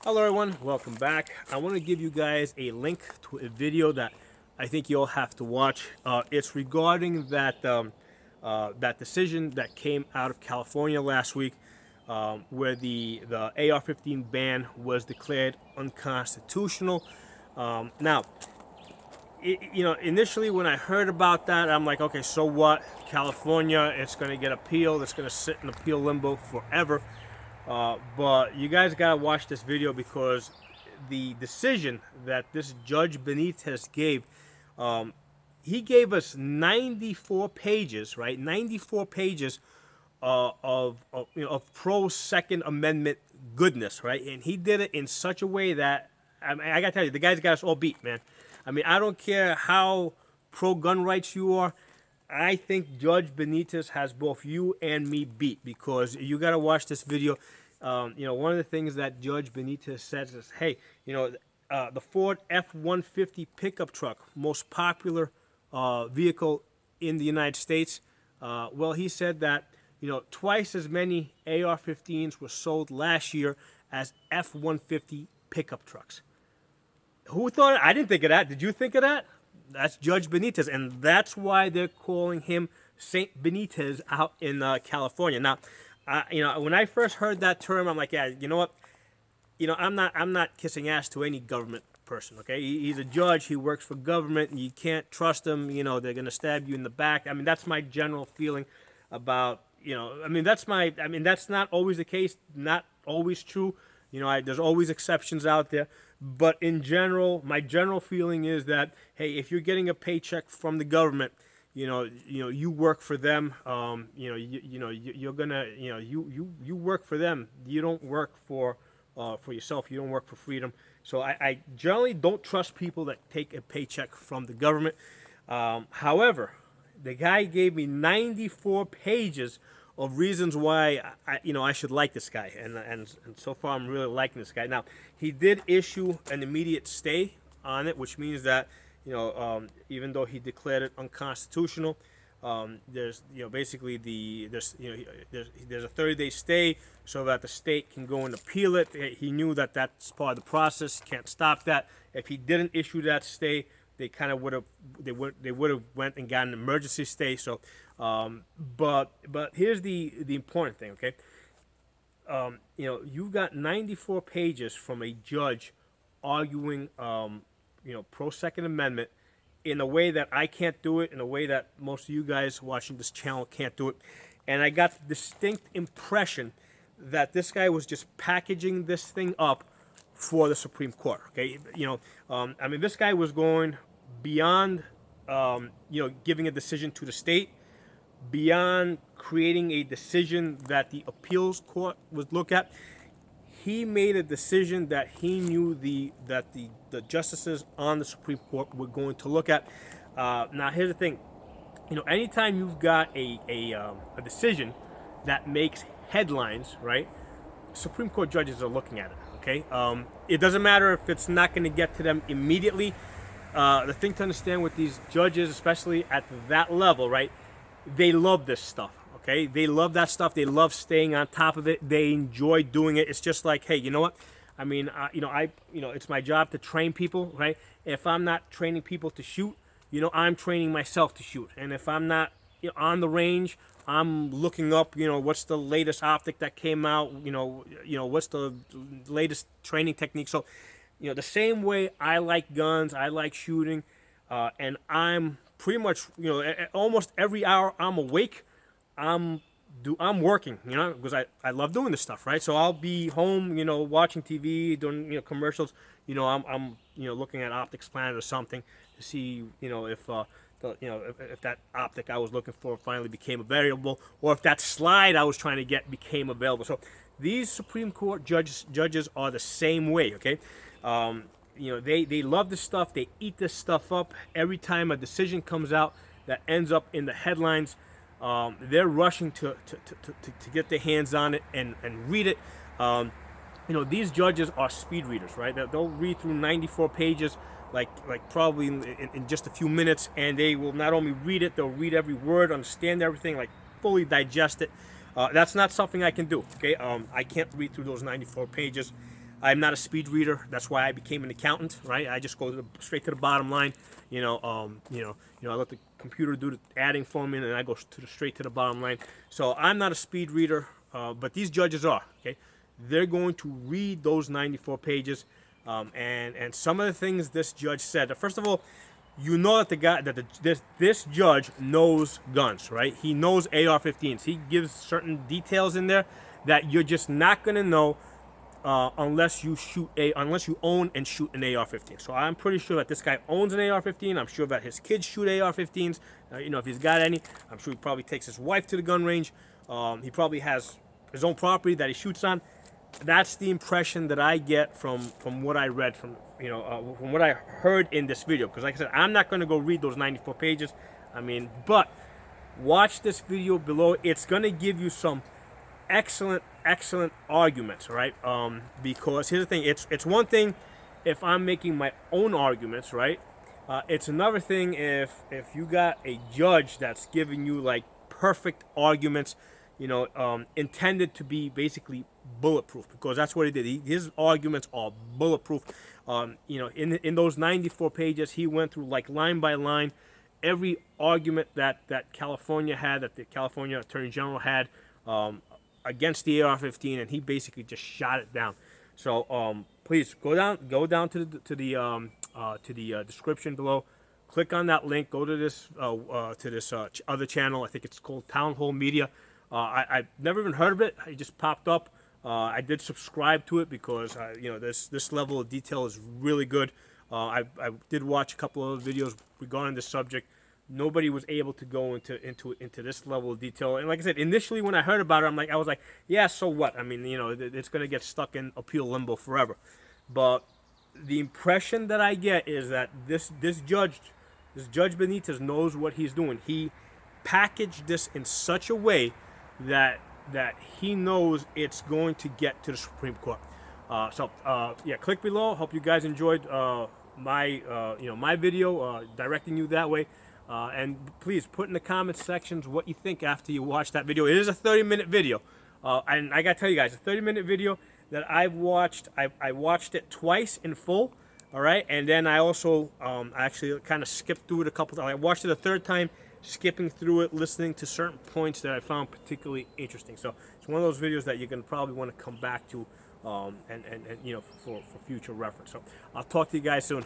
Hello everyone, welcome back. I want to give you guys a link to a video that I think you'll have to watch. It's regarding that decision that came out of California last week, where the AR-15 ban was declared unconstitutional. Now, initially when I heard about that, I'm like, okay, so what? California, it's going to get appealed. It's going to sit in appeal limbo forever. But you guys gotta watch this video because the decision that this Judge Benitez gave, he gave us 94 pages, right? 94 pages of pro Second Amendment goodness, right? And he did it in such a way that I gotta tell you, the guy's got us all beat, man. I mean, I don't care how pro gun rights you are. I think Judge Benitez has both you and me beat because you got to watch this video. One of the things that Judge Benitez says is, hey, the Ford F-150 pickup truck, most popular vehicle in the United States. Well, he said that, twice as many AR-15s were sold last year as F-150 pickup trucks. Who thought? I didn't think of that. Did you think of that? That's Judge Benitez, and that's why they're calling him Saint Benitez out in California. Now, when I first heard that term, I'm like, yeah, you know what? I'm not kissing ass to any government person. Okay, he's a judge. He works for government, and you can't trust him. They're gonna stab you in the back. I mean, that's my general feeling about. That's not always the case. Not always true. There's always exceptions out there. But in general, my general feeling is that, hey, if you're getting a paycheck from the government, you work for them. You're gonna, you work for them. You don't work for yourself. You don't work for freedom. So I generally don't trust people that take a paycheck from the government. However, the guy gave me 94 pages of reasons why I should like this guy, and so far I'm really liking this guy. Now, he did issue an immediate stay on it, which means that even though he declared it unconstitutional, there's basically there's a 30-day stay so that the state can go and appeal it. He knew that that's part of the process. Can't stop that. If he didn't issue that stay, they kind of would have went and got an emergency stay. So, but here's the important thing, okay? You've got 94 pages from a judge arguing, pro Second Amendment in a way that I can't do it, in a way that most of you guys watching this channel can't do it. And I got the distinct impression that this guy was just packaging this thing up for the Supreme Court. Okay, this guy was going beyond, giving a decision to the state, beyond creating a decision that the appeals court would look at. He made a decision that he knew that the justices on the Supreme Court were going to look at. Now, here's the thing. Anytime you've got a decision that makes headlines, right? Supreme Court judges are looking at it. Okay, it doesn't matter if it's not going to get to them immediately. The thing to understand with these judges, especially at that level, right? They love this stuff. Okay, they love that stuff. They love staying on top of it. They enjoy doing it. It's just like, hey, you know what? I mean, it's my job to train people, right? If I'm not training people to shoot, I'm training myself to shoot. And if I'm not on the range, I'm looking up, what's the latest optic that came out, what's the latest training technique. So, the same way I like guns, I like shooting, and I'm pretty much, almost every hour I'm awake, I'm working, because I love doing this stuff, right? So I'll be home, watching TV, doing, commercials, I'm looking at Optics Planet or something to see, if that optic I was looking for finally became available, or if that slide I was trying to get became available. So these Supreme Court judges are the same way, okay? They love this stuff. They eat this stuff up. Every time a decision comes out that ends up in the headlines, they're rushing to get their hands on it and read it. These judges are speed readers, right? They'll read through 94 pages like probably in just a few minutes, and they will not only read it, they'll read every word, understand everything, like fully digest it. That's not something I can do, okay? I can't read through those 94 pages. I'm not a speed reader. That's why I became an accountant, right? I just go straight to the bottom line. I let the computer do the adding for me, and I go straight to the bottom line. So I'm not a speed reader, but these judges are. Okay, they're going to read those 94 pages, and some of the things this judge said. First of all, you know that this judge knows guns, right? He knows AR-15s. He gives certain details in there that you're just not gonna know unless you own and shoot an AR-15. So I'm pretty sure that this guy owns an AR-15. I'm sure that his kids shoot AR-15s. If he's got any, I'm sure he probably takes his wife to the gun range. He probably has his own property that he shoots on. That's the impression that I get from what I read, from what I heard in this video. Because like I said, I'm not going to go read those 94 pages. But watch this video below. It's going to give you some excellent arguments, right? Because here's the thing, it's one thing if I'm making my own arguments, right? It's another thing if you got a judge that's giving you like perfect arguments, intended to be basically bulletproof, because that's what he did. His arguments are bulletproof. In those 94 pages, he went through like line by line every argument that California had, that the California Attorney General had, against the AR-15, and he basically just shot it down. So please go down to the description below, click on that link, go to this other channel. I think it's called Town Hall Media. I've never even heard of it. It just popped up. I did subscribe to it because this level of detail is really good. I did watch a couple of videos regarding this subject. Nobody was able to go into this level of detail. And like I said, initially when I heard about it, I was like, yeah, so what? It's going to get stuck in appeal limbo forever. But the impression that I get is that this Judge Benitez knows what he's doing. He packaged this in such a way that he knows it's going to get to the Supreme Court. Yeah, click below. Hope you guys enjoyed my video, directing you that way. And please put in the comments sections what you think after you watch that video. It is a 30-minute video, and I gotta tell you guys, a 30-minute video that I've watched. I watched it twice in full. All right, and then I also actually kind of skipped through it a couple times. I watched it a third time, skipping through it, listening to certain points that I found particularly interesting. So it's one of those videos that you're gonna probably want to come back to, and for future reference. So I'll talk to you guys soon.